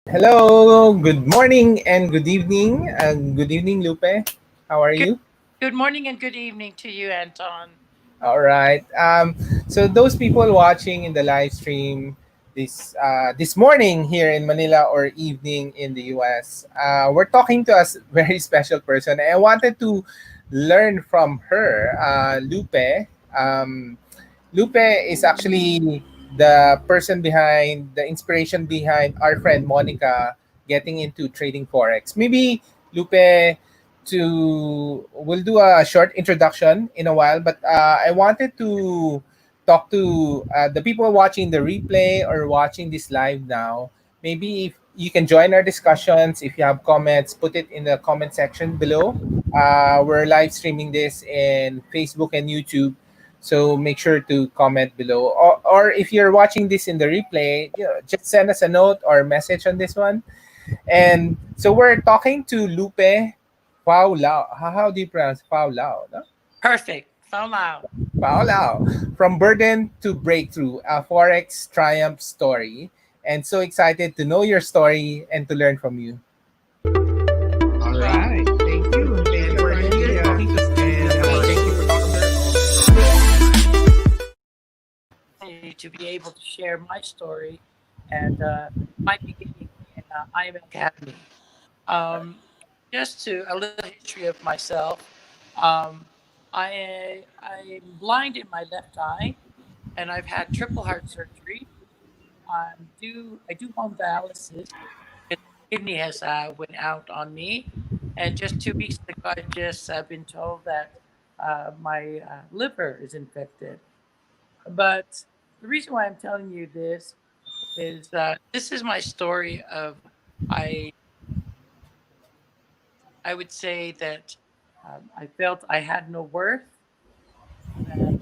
Hello, good morning and good evening. Good evening, Lupe. How are Good, you? good morning and good evening to you, Anton. All right. So those people watching in the live stream this morning here in Manila or evening in the US, we're talking to a very special person. I wanted to learn from her, Lupe. Um, Lupe is actually the person behind the inspiration behind our friend Monica getting into trading forex. Maybe Lupe to we'll do a short introduction in a while, but I wanted to talk to the people watching the replay or watching this live now. Maybe if you can join our discussions, if you have comments, put it in the comment section below. We're live streaming this in Facebook and YouTube, so make sure to comment below. Or if you're watching this in the replay, just send us a note or message on this one. And so we're talking to Lupe Faulao. How do you pronounce Faulao? No? Perfect. FOMO. Faulao. From burden to breakthrough, a Forex triumph story. And so excited to know your story and to learn from you. All Well, right. Thank you. we And are we're here here talking talking to to Steve. Steve. Thank And you for we're talking also to be able to share my story and my beginning in IM Academy. Um, just to a little history of myself. Um, I'm blind in my left eye, and I've had triple heart surgery. I do home dialysis because my kidney has went out on me, and just 2 weeks ago, I just been told that my liver is infected. But the reason why I'm telling you this is this is my story of I I would say that I felt I had no worth, that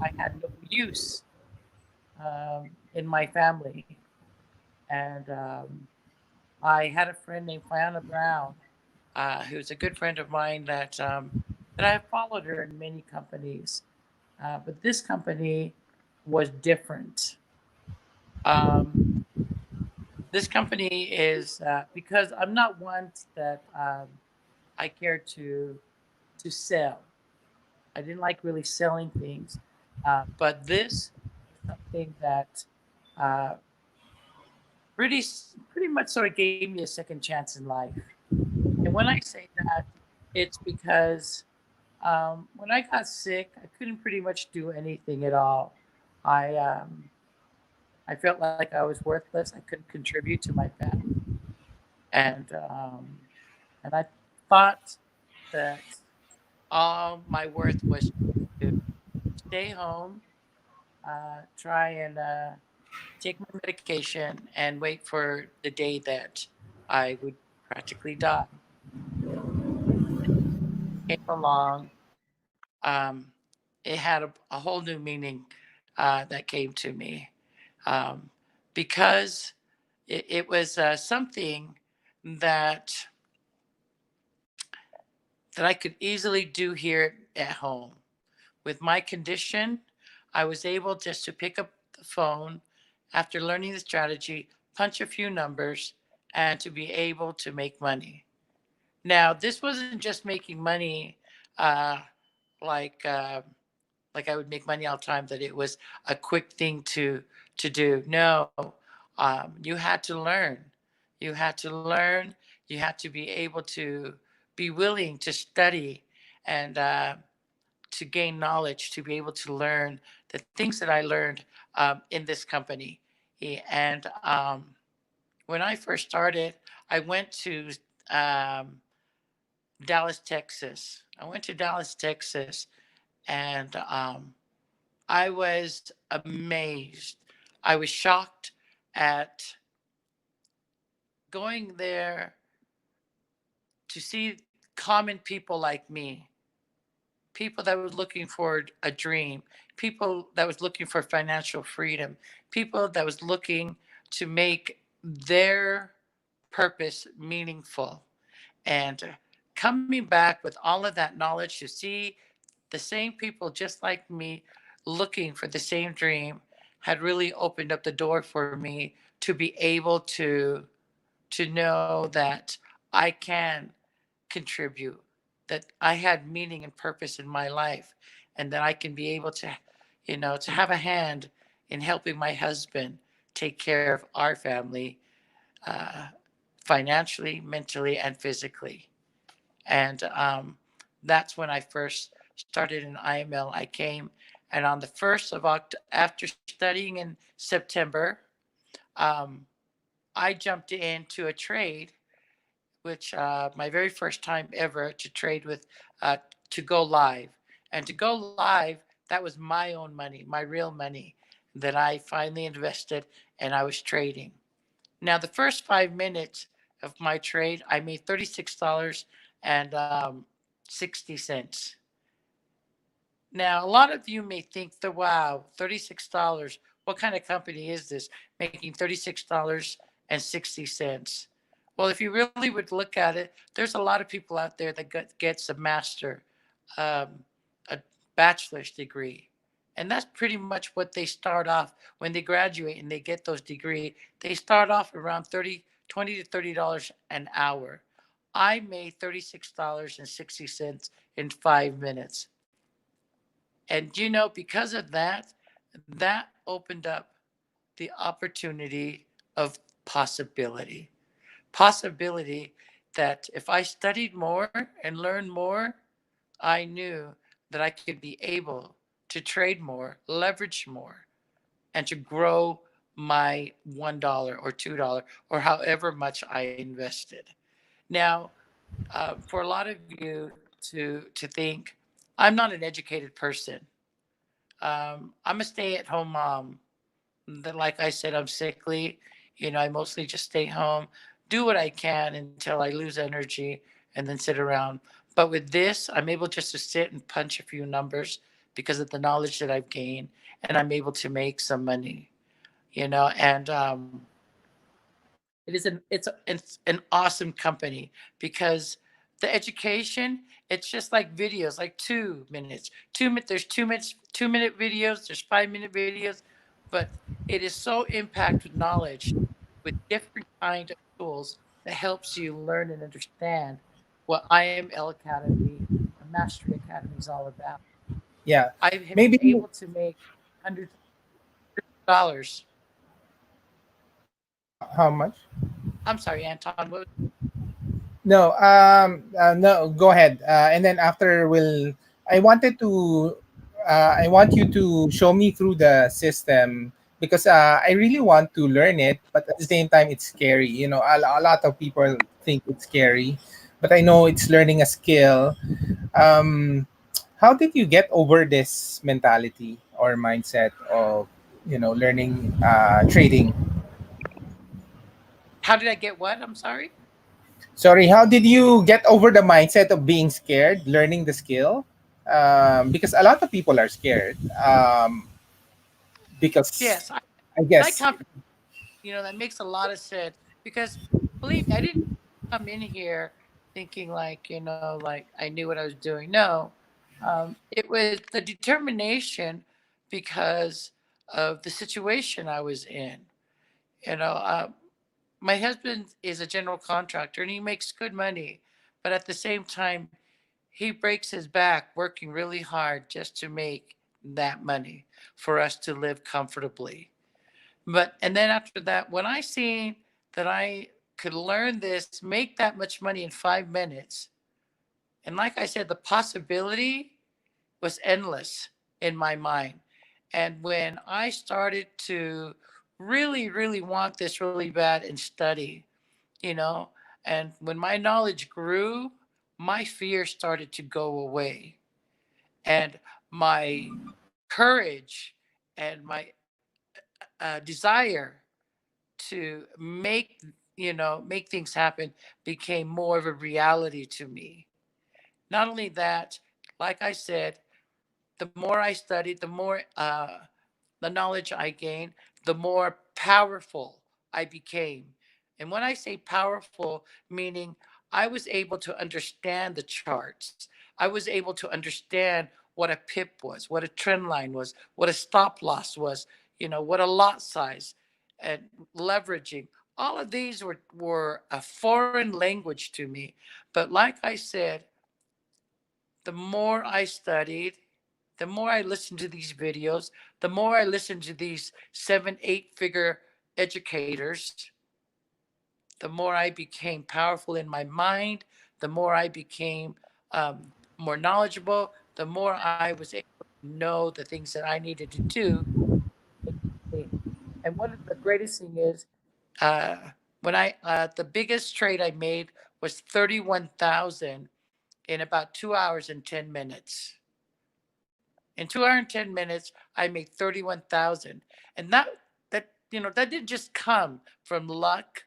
I had no use in my family, and I had a friend named Fiona Brown, who's a good friend of mine that I have followed her in many companies, but this company was different. Um, this company is because I'm not one that I care to sell. I didn't like really selling things, but this was something that uh, pretty much sort of gave me a second chance in life. And when I say that, it's because when I got sick, I couldn't pretty much do anything at all. I um, I felt like I was worthless. I couldn't contribute to my family, and I thought that all my worth was to stay home, try and take my medication, and wait for the day that I would practically die. Came along, um, it had a whole new meaning that came to me um, because it was something that that I could easily do here at home. With my condition, I was able just to pick up the phone after learning the strategy, punch a few numbers, and to be able to make money. Now, this wasn't just making money uh, like like I would make money all the time. That it was a quick thing to do. No, you had to learn. You had to learn. You had to be able to be willing to study and to gain knowledge, to be able to learn the things that I learned in this company. And when I first started, I went to um, Dallas, Texas. I went to Dallas, Texas, and I was amazed. I was shocked at going there to see common people like me, people that was looking for a dream, people that was looking for financial freedom, people that was looking to make their purpose meaningful. And coming back with all of that knowledge to see the same people just like me looking for the same dream had really opened up the door for me to be able to to know that I can contribute, that I had meaning and purpose in my life, and that I can be able to, to have a hand in helping my husband take care of our family, uh, financially, mentally, and physically. And that's when I first started in IML. I came, and on the 1st of October, after studying in September, um, I jumped into a trade, which my very first time ever to trade with, to go live. And to go live, that was my own money, my real money that I finally invested, and I was trading. Now, the first 5 minutes of my trade, I made $36 and 60 cents. Now, a lot of you may think that, wow, $36, what kind of company is this making $36 and 60 cents? Well, if you really would look at it, there's a lot of people out there that gets a master, um, a bachelor's degree. And that's pretty much what they start off when they graduate and they get those degree. They start off around 20 to $30 an hour. I made $36.60 in 5 minutes. And because of that, that opened up the opportunity of possibility. Possibility that if I studied more and learned more, I knew that I could be able to trade more, leverage more, and to grow my $1 or $2 or however much I invested. Now, for a lot of you to think, I'm not an educated person. I'm a stay-at-home mom. That, like I said, I'm sickly. I mostly just stay home, do what I can until I lose energy, and then sit around. But with this, I'm able just to sit and punch a few numbers because of the knowledge that I've gained, and I'm able to make some money. And it's an awesome company because the education, it's just like videos, like 2 minutes, 2 minutes. There's 2 minutes, 2 minute videos. There's 5 minute videos, but it is so impact with knowledge, with different kind of tools that helps you learn and understand what IML Academy, a Mastery Academy, is all about. Yeah. I have been Maybe able to make hundreds of dollars. how much? I'm sorry, Anton. What? No, no, go ahead. And then after I wanted to, I want you to show me through the system because I really want to learn it, but at the same time, it's scary. A lot of people think it's scary, but I know it's learning a skill. Um, how did you get over this mentality or mindset of, learning trading? How did I get what? I'm sorry. Sorry, how did you get over the mindset of being scared, learning the skill? Because a lot of people are scared. Because Yes, I I guess, come. That makes a lot of sense because believe me, I didn't come in here thinking like, like I knew what I was doing. No, it was the determination because of the situation I was in. You know, uh, my husband is a general contractor and he makes good money, but at the same time, he breaks his back working really hard just to make that money for us to live comfortably. But and then after that, when I seen that I could learn this, make that much money in 5 minutes, and like I said, the possibility was endless in my mind. And when I started to really, really want this really bad and study, you know, and when my knowledge grew, my fear started to go away. And my courage and my desire to make things happen became more of a reality to me. Not only that, like I said, the more I studied, the more the knowledge I gained, the more powerful I became. And when I say powerful, meaning I was able to understand the charts, I was able to understand what a pip was, what a trend line was, what a stop loss was, what a lot size, and leveraging. All of these were a foreign language to me. But like I said, the more I studied, the more I listened to these videos, the more I listened to these 7, 8 figure educators, the more I became powerful in my mind, the more I became more knowledgeable, the more I was able to know the things that I needed to do. And one of the greatest thing is uh, when I the biggest trade I made was 31,000 in about 2 hours and 10 minutes. In 2 hours and 10 minutes, I made 31,000, and that didn't just come from luck.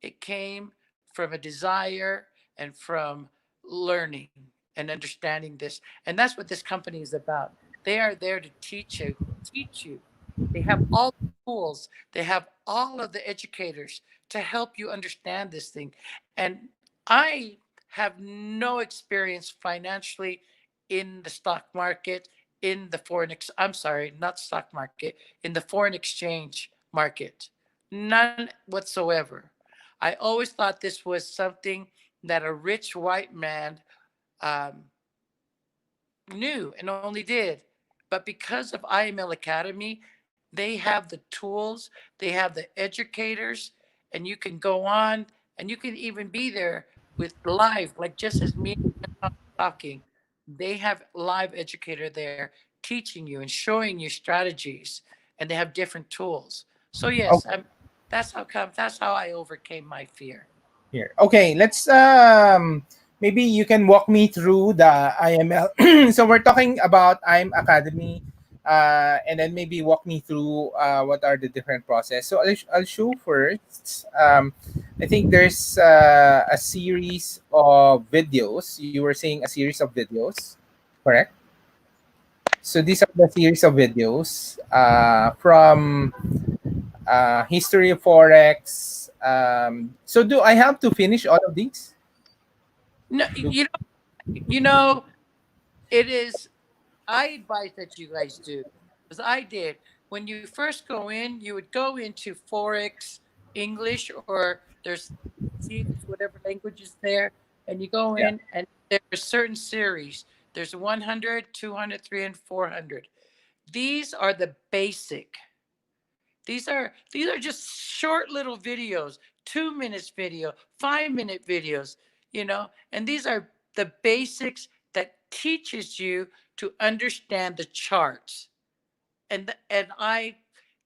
It came from a desire and from learning and understanding this. And that's what this company is about. They are there to teach you. They have all the tools. They have all of the educators to help you understand this thing. And I have no experience financially in the stock market, in the I'm sorry, not stock market, in the foreign exchange market. None whatsoever. I always thought this was something that a rich white man um, knew and only did. But because of IML Academy, they have the tools, they have the educators, and you can go on and you can even be there with live, like just as me and Tom talking. They have live educator there teaching you and showing you strategies, and they have different tools. So yes, Okay. that's how I overcame my fear. Here. Okay, let's maybe you can walk me through the IML. So we're talking about IM Academy, and then maybe walk me through what are the different process. So I'll show first. I think there's a series of videos. You were saying a series of videos, correct? So these are the series of videos from history of forex. So do I have to finish all of these? No, Do, you know, it is. I advise that you guys do, because I did. When you first go in, you would go into Forex English, or there's see if it's whatever language is there, and you go yeah. in, and there's certain series. There's 100, 200, 300, 400. These are the basic. These are just short little videos, 2 minutes video, 5 minute videos, and these are the basics that teaches you to understand the charts. And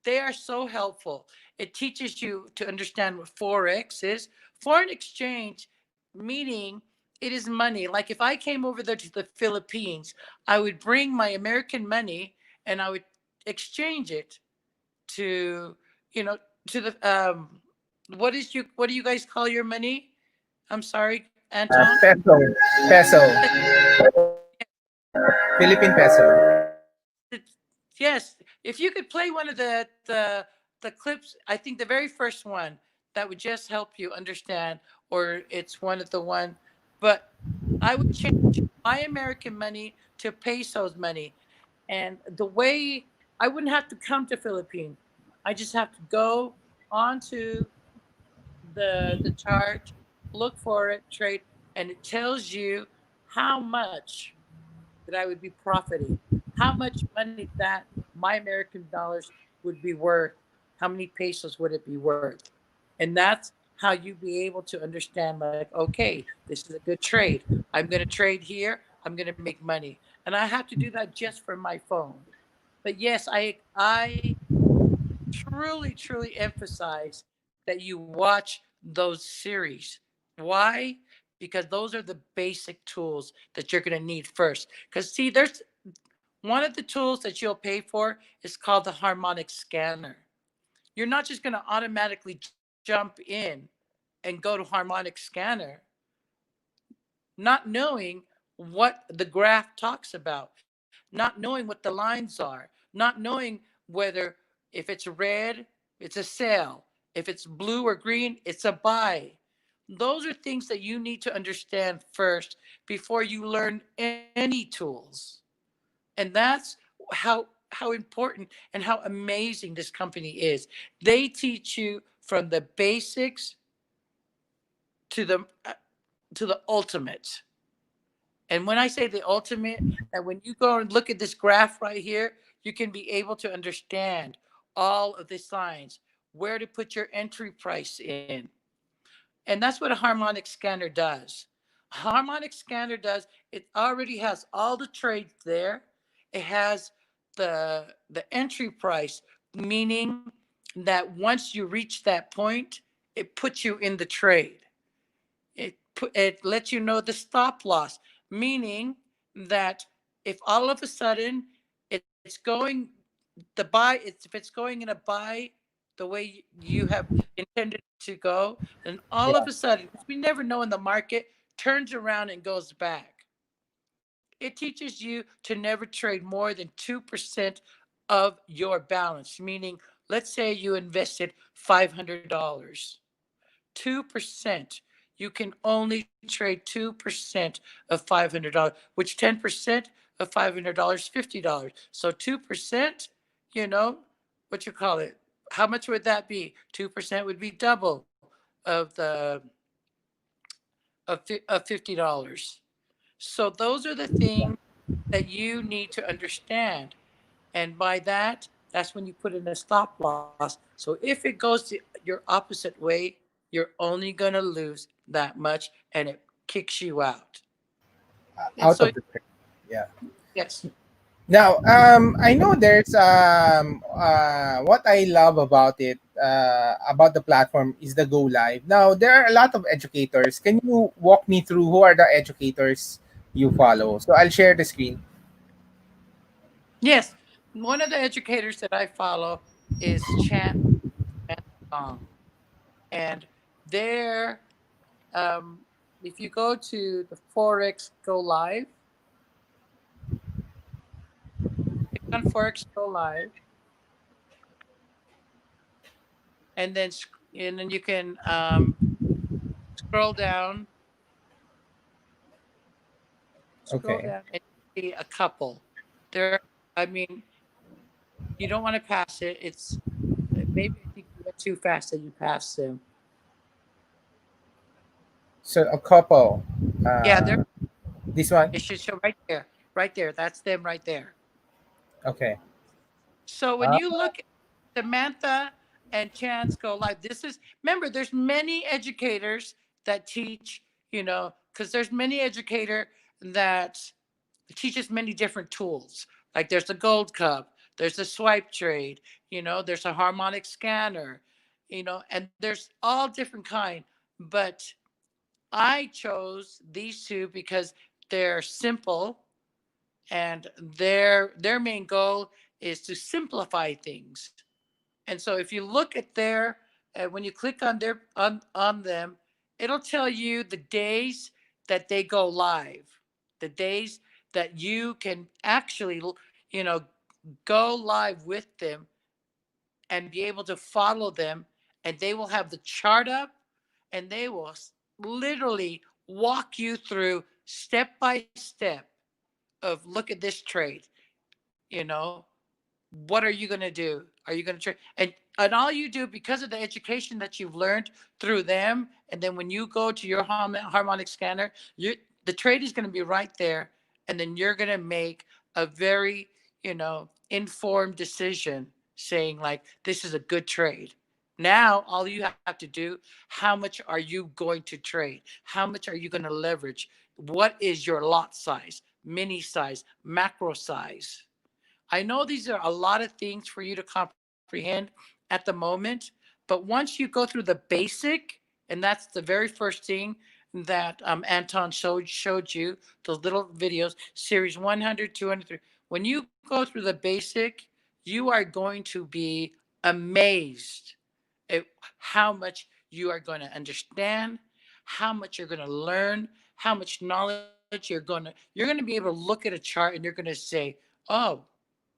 they are so helpful. It teaches you to understand what forex is. Foreign exchange, meaning it is money. Like if I came over there to the Philippines, I would bring my American money and I would exchange it to you know to the what do you guys call your money? I'm sorry, Anton. Peso, peso, Philippine peso. Yes, if you could play one of the clips, I think the very first one, that would just help you understand, or it's one of the one. But I would change my American money to pesos money, and the way I wouldn't have to come to Philippines. I just have to go onto the chart, look for it, trade, and it tells you how much that I would be profiting, how much money that my American dollars would be worth, how many pesos would it be worth. And that's how you be able to understand, like, okay, this is a good trade. I'm going to trade here. I'm going to make money. And I have to do that just from my phone. But yes, I truly, truly emphasize that you watch those series. Why? Because those are the basic tools that you're going to need first. Because, see, there's one of the tools that you'll pay for is called the harmonic scanner. You're not just going to automatically jump in and go to harmonic scanner, not knowing what the graph talks about, not knowing what the lines are, not knowing whether, if it's red, it's a sell, if it's blue or green, it's a buy. Those are things that you need to understand first before you learn any tools. And that's how important and how amazing this company is. They teach you from the basics to the ultimate. And when I say the ultimate, that when you go and look at this graph right here, you can be able to understand all of the signs, where to put your entry price in. And that's what a harmonic scanner does. A harmonic scanner does, it already has all the trades there. It has the entry price, meaning that once you reach that point, it puts you in the trade. It lets you know the stop loss, meaning that if all of a sudden it's going the buy, if it's going in a buy the way you have intended to go, then all of Yeah. a sudden, because we never know in the market, turns around and goes back. It teaches you to never trade more than 2% of your balance, meaning let's say you invested $500. 2%. You can only trade 2% of $500, which 10% of $500 $50. So 2%, you know, what you call it? How much would that be? 2% would be double of the of $50. So those are the things that you need to understand. And by that, that's when you put in a stop loss. So if it goes your opposite way, you're only going to lose that much and it kicks you out. And Out so, of the trade. Yeah. yes, Now, I know there's what I love about the platform is the go live. Now, there are a lot of educators. Can you walk me through who are the educators you follow? So I'll share the screen. yes. One of the educators that I follow is Chant Song. And there, um, if you go to the Forex Go Live, click on Forex Go Live, and then you can scroll down, Okay. and see a couple. There, I mean, you don't want to pass it. It's maybe I think you went too fast and you passed them. So a couple. Yeah, there This one. it should show right there, right there. That's them right there. Okay. So when Uh, you look at Samantha and Chance go live, this is remember. There's many educators that teach. Because there's many educator that teaches many different tools. Like there's the Gold Cup, there's the swipe trade, there's a harmonic scanner, and there's all different kind. But I chose these two because they're simple and their main goal is to simplify things. And so if you look at when you click on them, it'll tell you the days that they go live, the days that you can actually, you know, go live with them and be able to follow them. And they will have the chart up and they will literally walk you through step by step of look at this trade, you know, what are you going to do? Are you going to try? And all you do because of the education that you've learned through them, and then when you go to your harmonic scanner, the trade is going to be right there, and then you're going to make a very informed decision, saying like this is a good trade. Now all you have to do, how much are you going to trade? How much are you going to leverage? What is your lot size, mini size, macro size? I know these are a lot of things for you to comprehend at the moment, but once you go through the basic, and that's the very first thing that Anton showed you, those little videos, series 100, 200, when you go through the basic, you are going to be amazed at how much you are going to understand, how much you're going to learn, how much knowledge you're going to be able to look at a chart and you're going to say, "Oh,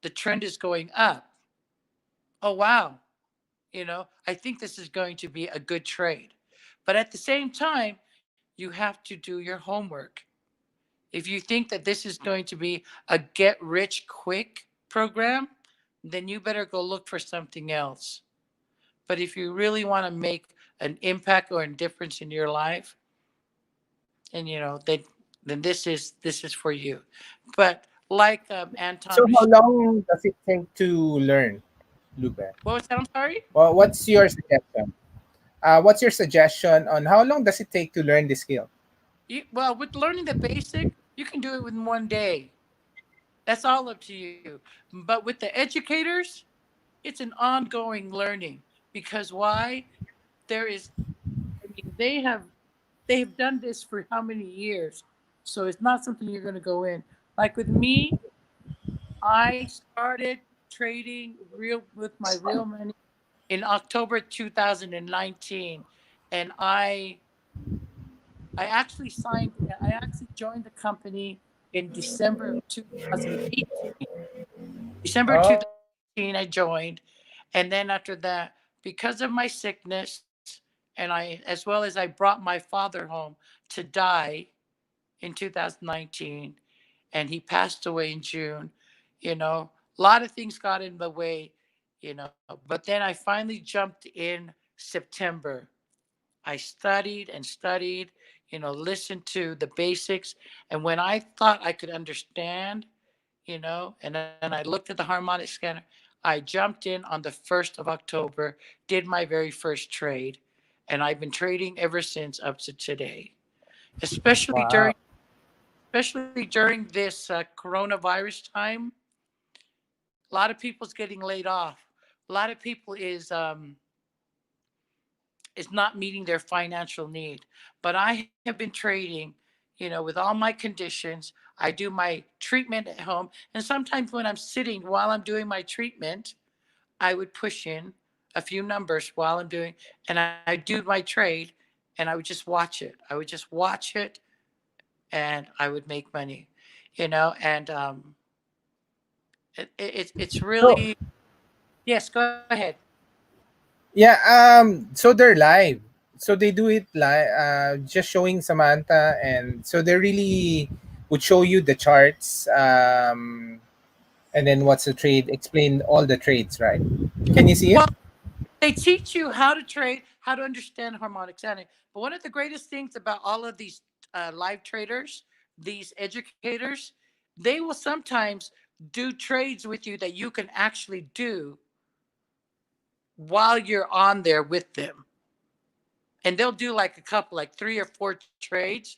the trend is going up. Oh, wow. I think this is going to be a good trade." But at the same time, you have to do your homework. If you think that this is going to be a get rich quick program, then you better go look for something else. But if you really want to make an impact or a difference in your life, and then this is for you. But like So Anton how was, long does it take to learn, Lupe? what was that? I'm sorry. Well, what's your suggestion? What's your suggestion on how long does it take to learn this skill? Well, with learning the basic, you can do it within one day. That's all up to you. But with the educators, it's an ongoing learning, because why? There is, I mean, they have done this for how many years? So it's not something you're going to go in. Like with me, I started trading real with my real money in October 2019, and I actually joined the company in December of 2018. December Oh, 2018 I joined, and then after that, because of my sickness, and I as well as I brought my father home to die in 2019, and he passed away in June. A lot of things got in the way, but then I finally jumped in September. I studied and studied, listened to the basics. And when I thought I could understand, and then I looked at the harmonic scanner, I jumped in on the 1st of October, did my very first trade, and I've been trading ever since up to today. Especially wow. during especially during this coronavirus time, a lot of people's getting laid off. A lot of people is not meeting their financial need. But I have been trading, with all my conditions. I do my treatment at home. And sometimes when I'm sitting while I'm doing my treatment, I would push in a few numbers while I'm doing, and I do my trade, and I would just watch it. I would just watch it, and I would make money, and it's So really, yes, go ahead. yeah, so they're live. So they do it live, just showing Samantha, and so they really would show you the charts, and then what's the trade, explain all the trades, right? Can you see it? Well, they teach you how to trade, how to understand harmonic sounding. But one of the greatest things about all of these live traders, these educators, they will sometimes do trades with you that you can actually do while you're on there with them. And they'll do like a couple, like 3 or 4 trades.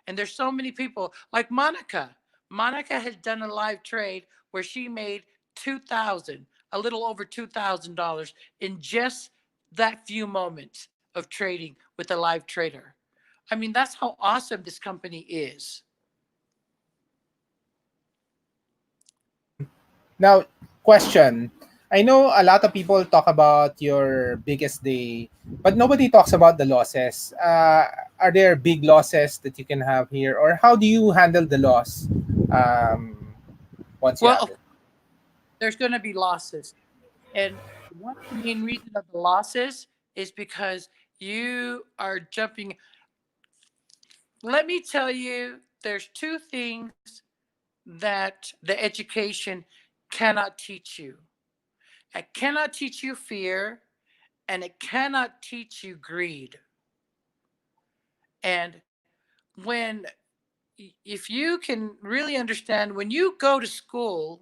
And there's so many people, like Monica. Monica has done a live trade where she made 2,000, a little over $2,000 in just that few moments of trading with a live trader. I mean, that's how awesome this company is. Now, question. I know a lot of people talk about your biggest day, but nobody talks about the losses. Are there big losses that you can have here, or how do you handle the loss once you have Well, it? there's going to be losses. And one of the main reasons of the losses is because you are jumping. Let me tell you, there's two things that the education cannot teach you. It cannot teach you fear, and it cannot teach you greed. And when, if you can really understand, when you go to school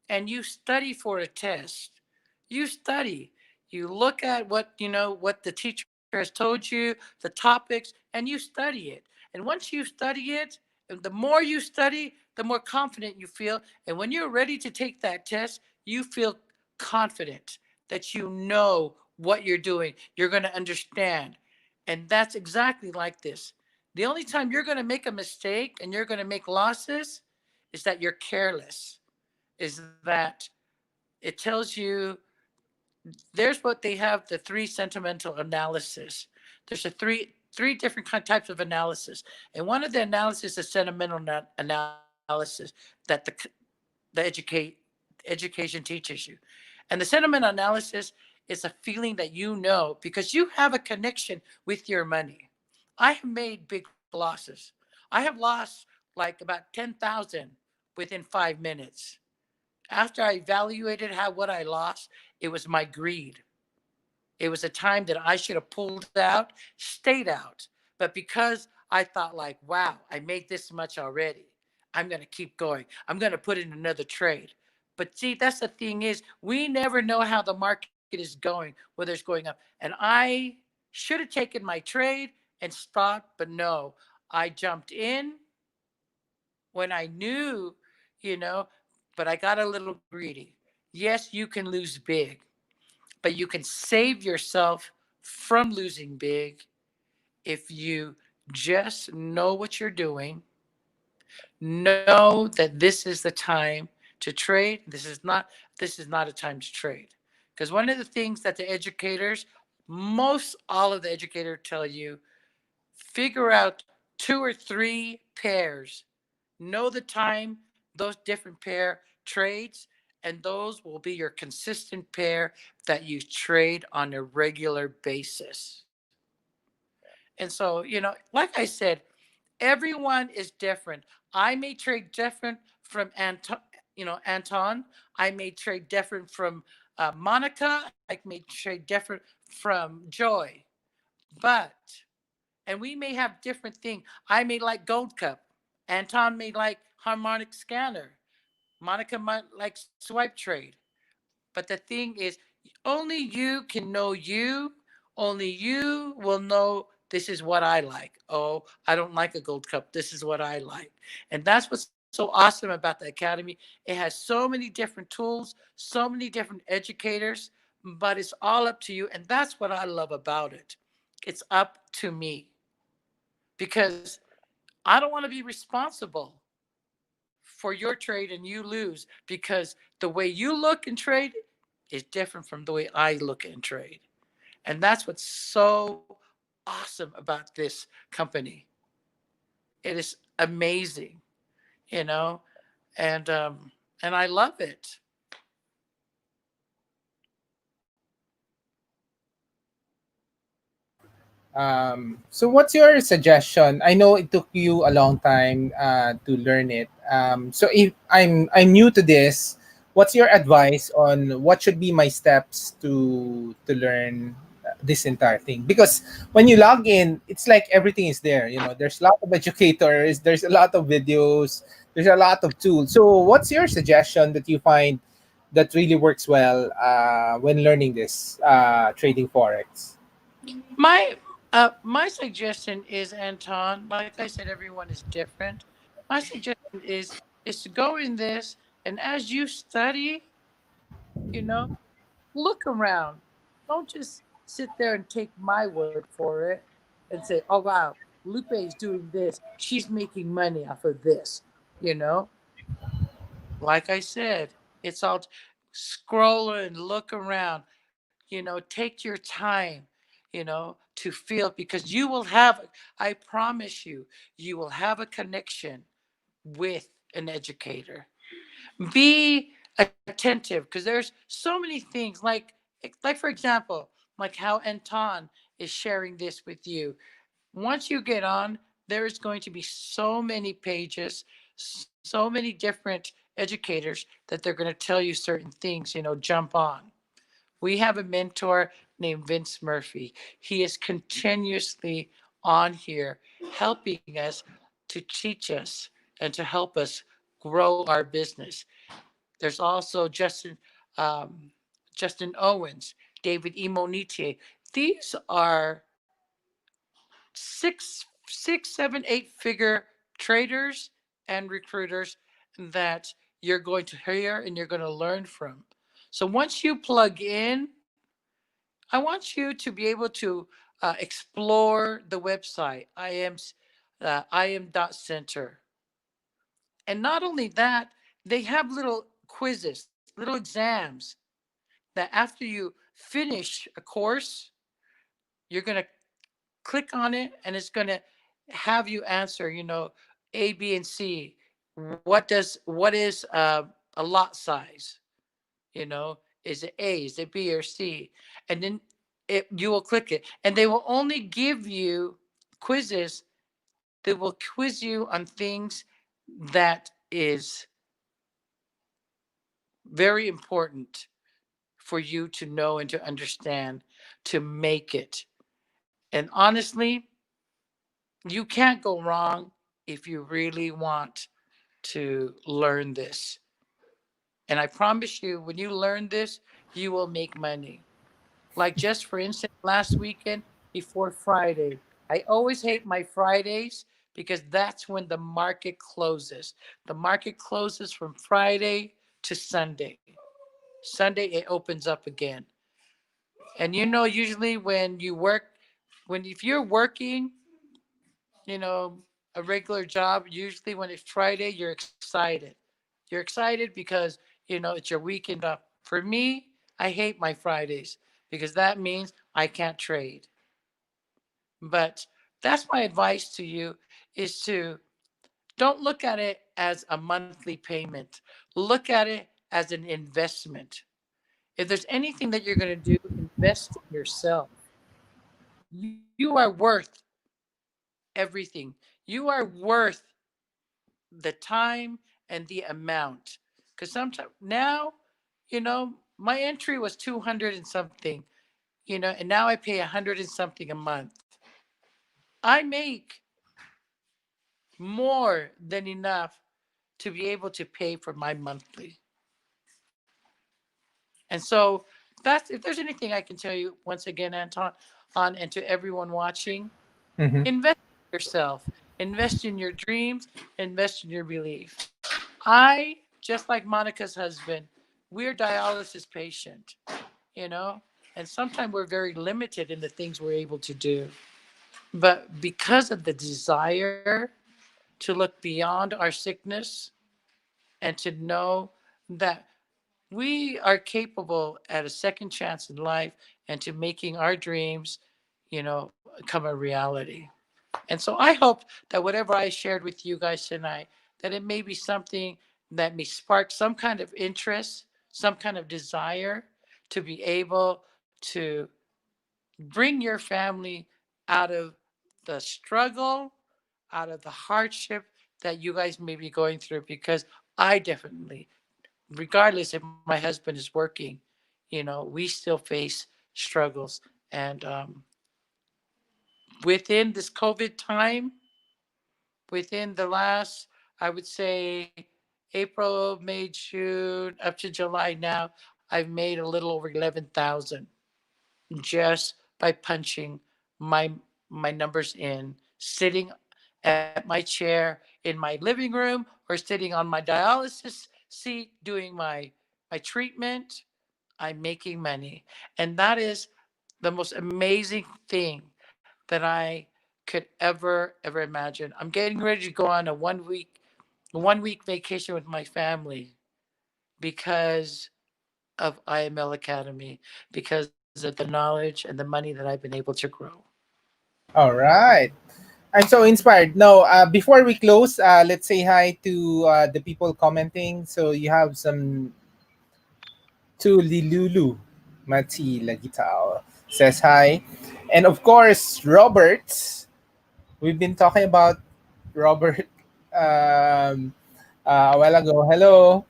and you study for a test, you study. You look at what the teacher has told you, the topics, and you study it. And once you study it, and the more you study, the more confident you feel. And when you're ready to take that test, you feel confident that you know what you're doing. You're going to understand. And that's exactly like this. The only time you're going to make a mistake and you're going to make losses is that you're careless, is that it tells you, there's what they have, the three sentimental analysis. There's a three different types of analysis, and one of the analysis is sentimental analysis that the education teaches you. And the sentimental analysis is a feeling that you know because you have a connection with your money. I have made big losses. I have lost like about 10,000 within 5 minutes. After I evaluated what I lost, it was my greed. It was a time that I should have pulled out, stayed out. But because I thought, like, wow, I made this much already, I'm going to keep going. I'm going to put in another trade. But see, that's the thing is, we never know how the market is going, whether it's going up. And I should have taken my trade and stopped, but no, I jumped in when I knew, you know, but I got a little greedy. Yes, you can lose big, but you can save yourself from losing big if you just know what you're doing, know that this is the time to trade. This is not a time to trade. Because one of the things that the educators, most all of the educators tell you, figure out two or three pairs, know the time those different pair trades, and those will be your consistent pair that you trade on a regular basis. And so, like I said, everyone is different. I may trade different from Anton. I may trade different from Monica. I may trade different from Joy. But and we may have different things. I may like Gold Cup. Anton may like harmonic scanner. Monica might like swipe trade. But the thing is, only you can know you. Only you will know this is what I like. Oh, I don't like a Gold Cup. This is what I like. And that's what's so awesome about the Academy. It has so many different tools, so many different educators, but it's all up to you. And that's what I love about it. It's up to me because I don't want to be responsible for your trade and you lose because the way you look and trade is different from the way I look and trade. And that's what's so awesome about this company. It is amazing, you know, and I love it. So what's your suggestion? I know it took you a long time to learn it. So if I'm new to this, what's your advice on what should be my steps to learn this entire thing? Because when you log in, it's like everything is there. You know, there's a lot of educators, there's a lot of videos, there's a lot of tools. So what's your suggestion that you find that really works well when learning this trading forex? My suggestion is, Anton, like I said, everyone is different. My suggestion is to go in this, and as you study, you know, look around. Don't just sit there and take my word for it and say, oh, wow, Lupe is doing this. She's making money off of this. You know, like I said, it's all scroll and look around, take your time, to feel because you will have, I promise you, you will have a connection with an educator. Be attentive because there's so many things like for example, like how Anton is sharing this with you. Once you get on, there is going to be so many pages, so many different educators that they're going to tell you certain things, jump on. We have a mentor named Vince Murphy. He is continuously on here helping us to teach us and to help us grow our business. There's also Justin Owens, David Imonite. These are six, seven, eight figure traders and recruiters that you're going to hear and you're going to learn from. So once you plug in, I want you to be able to explore the website. I am And not only that, they have little quizzes, little exams that after you finish a course, you're going to click on it and it's going to have you answer, A, B, and C. What is a lot size? Is it A, is it B, or C? And then you will click it, and they will only give you quizzes. They will quiz you on things that is very important for you to know and to understand. to make it. And honestly, you can't go wrong if you really want to learn this. And I promise you, when you learn this, you will make money. Like, just for instance, last weekend before Friday, I always hate my Fridays because that's when the market closes. The market closes from Friday to Sunday. Sunday, it opens up again. And usually when you work, if you're working, you know, a regular job, usually when it's Friday, you're excited. You're excited because, it's your weekend off. For me, I hate my Fridays because that means I can't trade. But that's my advice to you, is to don't look at it as a monthly payment. Look at it as an investment. If there's anything that you're going to do, invest in yourself. You are worth everything. You are worth the time and the amount. Because sometimes now, my entry was 200 and something, and now I pay 100 and something a month. I make more than enough to be able to pay for my monthly. And so that's, if there's anything I can tell you once again, Anton, on and to everyone watching, Mm-hmm. invest in yourself, invest in your dreams, invest in your belief. I, just like Monica's husband, we're dialysis patient, you know, and sometimes we're very limited in the things we're able to do. But because of the desire to look beyond our sickness and to know that we are capable at a second chance in life and to making our dreams, come a reality. And so I hope that whatever I shared with you guys tonight, that it may be something that may spark some kind of interest, some kind of desire to be able to bring your family out of the struggle, out of the hardship that you guys may be going through. Because I definitely, regardless if my husband is working, we still face struggles. And within this COVID time, within the last, I would say, April, May, June, up to July now, I've made a little over 11,000 just by punching my my numbers in, sitting at my chair in my living room or sitting on my dialysis seat doing my treatment. I'm making money. And that is the most amazing thing that I could ever imagine. I'm getting ready to go on a 1 week vacation with my family because of IML Academy, because of the knowledge and the money that I've been able to grow. All right. I'm so inspired. No, before we close, let's say hi to the people commenting. So you have some to Lilulu Mati Lagitao says hi. And of course, Robert. We've been talking about Robert a while ago. Hello.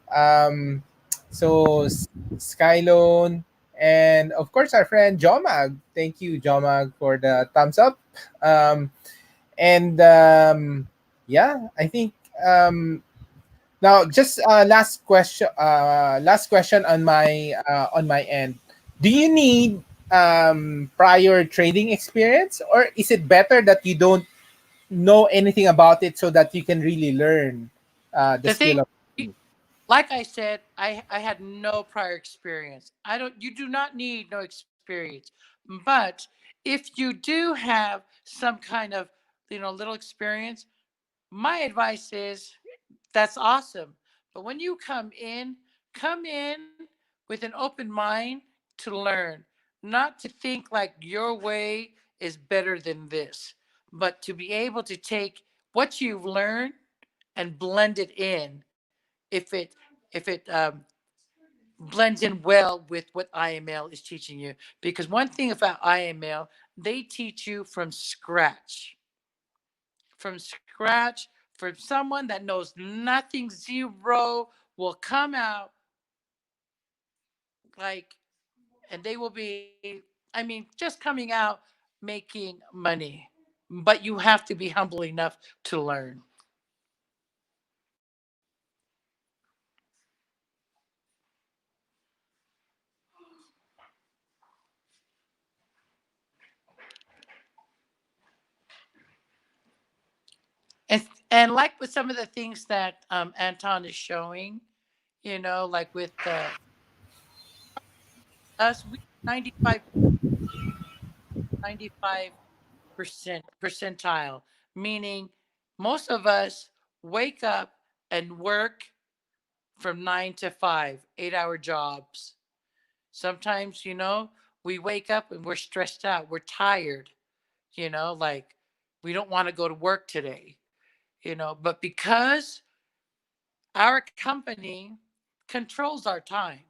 So Skylone and of course our friend Jomag. Thank you, Jomag, for the thumbs up. Um, and yeah, I think now just last question on my end. Do you need prior trading experience, or is it better that you don't know anything about it so that you can really learn the The thing, skill of like I said, I had no prior experience. I don't. You do not need no experience, but if you do have some kind of little experience, my advice is that's awesome. But when you come in with an open mind to learn, not to think like your way is better than this, but to be able to take what you've learned and blend it in. If it blends in well with what IML is teaching you, because one thing about IML, they teach you from scratch, from someone that knows nothing, zero, will come out like, and they will be I mean, just coming out making money, but you have to be humble enough to learn. And like with some of the things that Anton is showing, like with us, we 95 percentile, meaning most of us wake up and work from 9 to 5, 8-hour jobs. Sometimes, we wake up and we're stressed out, we're tired, like we don't want to go to work today, but because our company controls our time,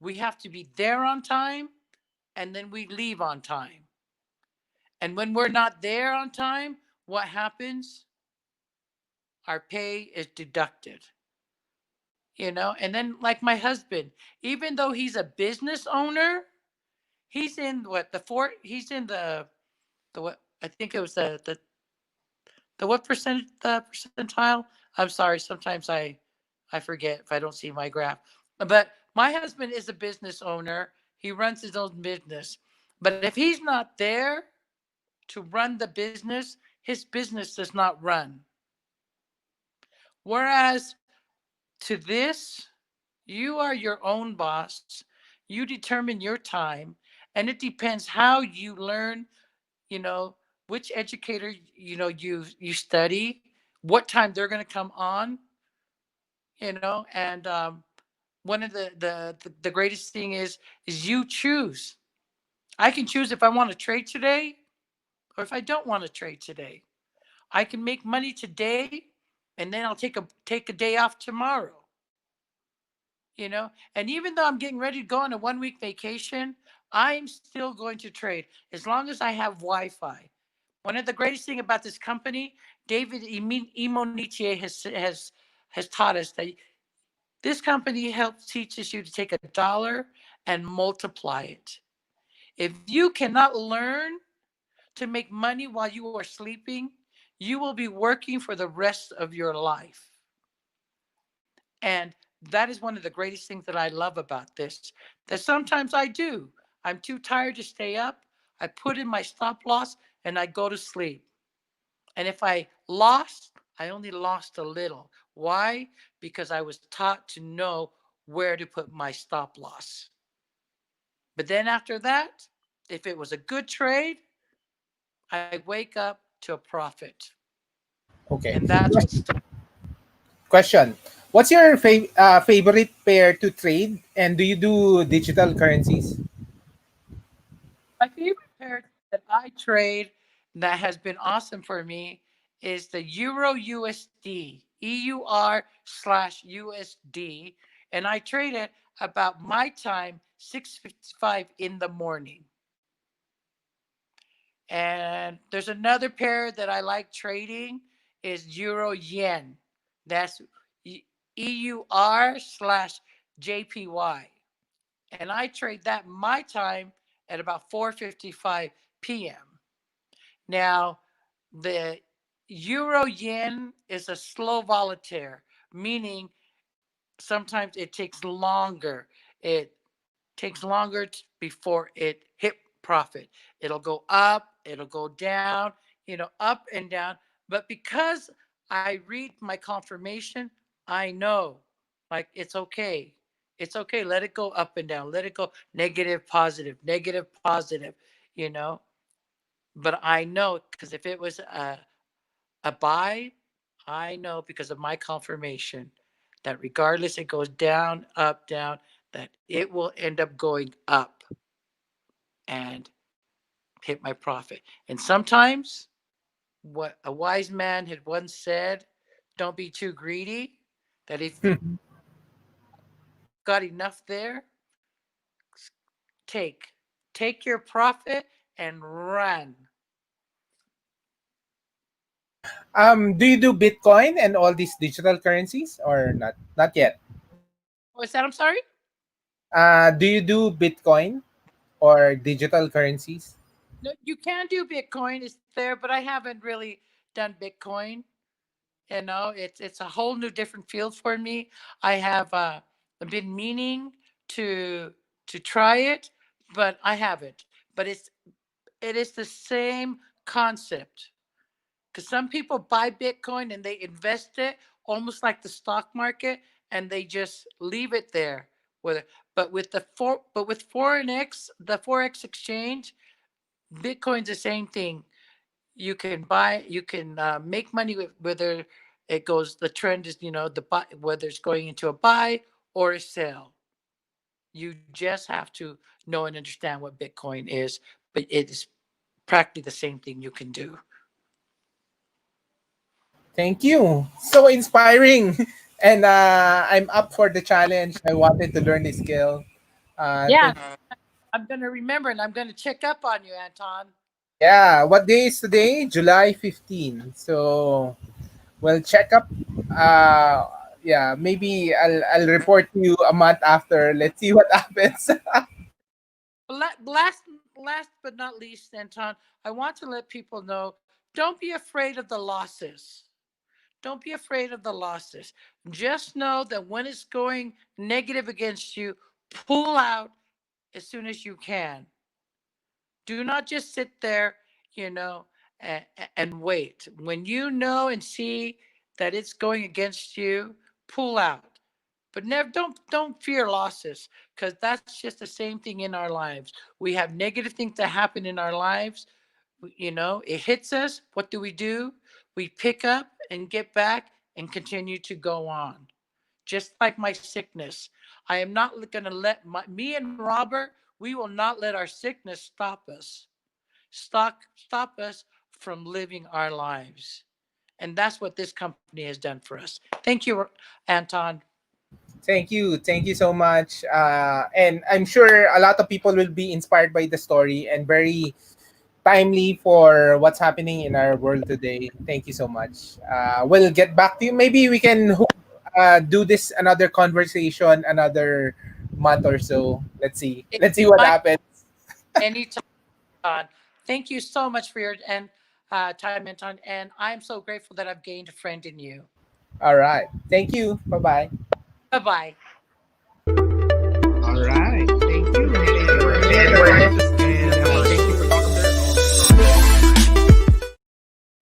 we have to be there on time and then we leave on time. And when we're not there on time, what happens? Our pay is deducted. And then like my husband, even though he's a business owner, he's in what the four he's in the what I think it was the what percentile. I'm sorry, sometimes I forget if I don't see my graph. But my husband is a business owner. He runs his own business. But if he's not there to run the business, his business does not run. Whereas to this, you are your own boss. You determine your time, and it depends how you learn, you know, which educator, you study, what time they're going to come on, and one of the greatest thing is you choose. I can choose if I want to trade today or if I don't want to trade today. I can make money today and then I'll take a day off tomorrow. And even though I'm getting ready to go on a 1 week vacation, I'm still going to trade as long as I have Wi-Fi. One of the greatest thing about this company, David Imonitie has taught us that this company helps teaches you to take $1 and multiply it. If you cannot learn to make money while you are sleeping, you will be working for the rest of your life. And that is one of the greatest things that I love about this. That sometimes I do. I'm too tired to stay up. I put in my stop loss and I go to sleep. And if I lost, I only lost a little. Why? Because I was taught to know where to put my stop loss. But then after that, if it was a good trade, I wake up to a profit. Okay. And that's what Question. What's your favorite pair to trade? And do you do digital currencies? my favorite pair that I trade that has been awesome for me is the Euro USD, EUR/USD. And I trade it about my time, 6:55 in the morning. And there's another pair that I like trading is Euro Yen. That's EUR/JPY. And I trade that my time at about 4:55 p.m. Now, the Euro Yen is a slow volatile, meaning sometimes it takes longer. It takes longer before it hit profit. It'll go up, it'll go down, up and down. But because I read my confirmation, I know like it's okay. It's okay. Let it go up and down. Let it go negative, positive, you know. But I know because if it was a buy, I know because of my confirmation that regardless it goes down, that it will end up going up and hit my profit. And sometimes, what a wise man had once said, don't be too greedy, that if you got enough there, take. Take your profit and run. Do you do Bitcoin and all these digital currencies or not? Not yet. What's that? I'm sorry? Do you do Bitcoin or digital currencies? No, you can do Bitcoin. It's there, but I haven't really done Bitcoin. It's a whole new different field for me. I have been meaning to to try it, but I haven't. But it is the same concept, because some people buy Bitcoin and they invest it almost like the stock market, and they just leave it there. With but with the Forex exchange, Bitcoin's the same thing. You can make money with whether it goes. The trend is, the buy, whether it's going into a buy or a sell. You just have to know and understand what Bitcoin is, but it is practically the same thing you can do. Thank you. So inspiring. And I'm up for the challenge. I wanted to learn this skill. Yeah, Thank I'm gonna remember, and I'm gonna check up on you, Anton. Yeah, what day is today? July 15. So, well, check up. Uh, yeah, maybe I'll report to you a month after. Let's see what happens. Last but not least, Anton, I want to let people know: don't be afraid of the losses. Don't be afraid of the losses. Just know that when it's going negative against you, pull out as soon as you can. Do not just sit there, you know, and wait. When you know and see that it's going against you, pull out. But never don't fear losses, because that's just the same thing in our lives. We have negative things that happen in our lives. It hits us. What do? We pick up and get back and continue to go on. Just like my sickness, I am not going to let me and Robert, we will not let our sickness stop us from living our lives. And that's what this company has done for us. Thank you, Anton. Thank you. Thank you so much. And I'm sure a lot of people will be inspired by the story and very timely for what's happening in our world today. Thank you so much. We'll get back to you. Maybe we can do this another conversation another month or so. Let's see. Let's see what Anytime, happens. anytime, Anton. Thank you so much for your time, Anton. And I'm so grateful that I've gained a friend in you. All right. Thank you. Bye bye. Bye bye. All right. Thank you. And we're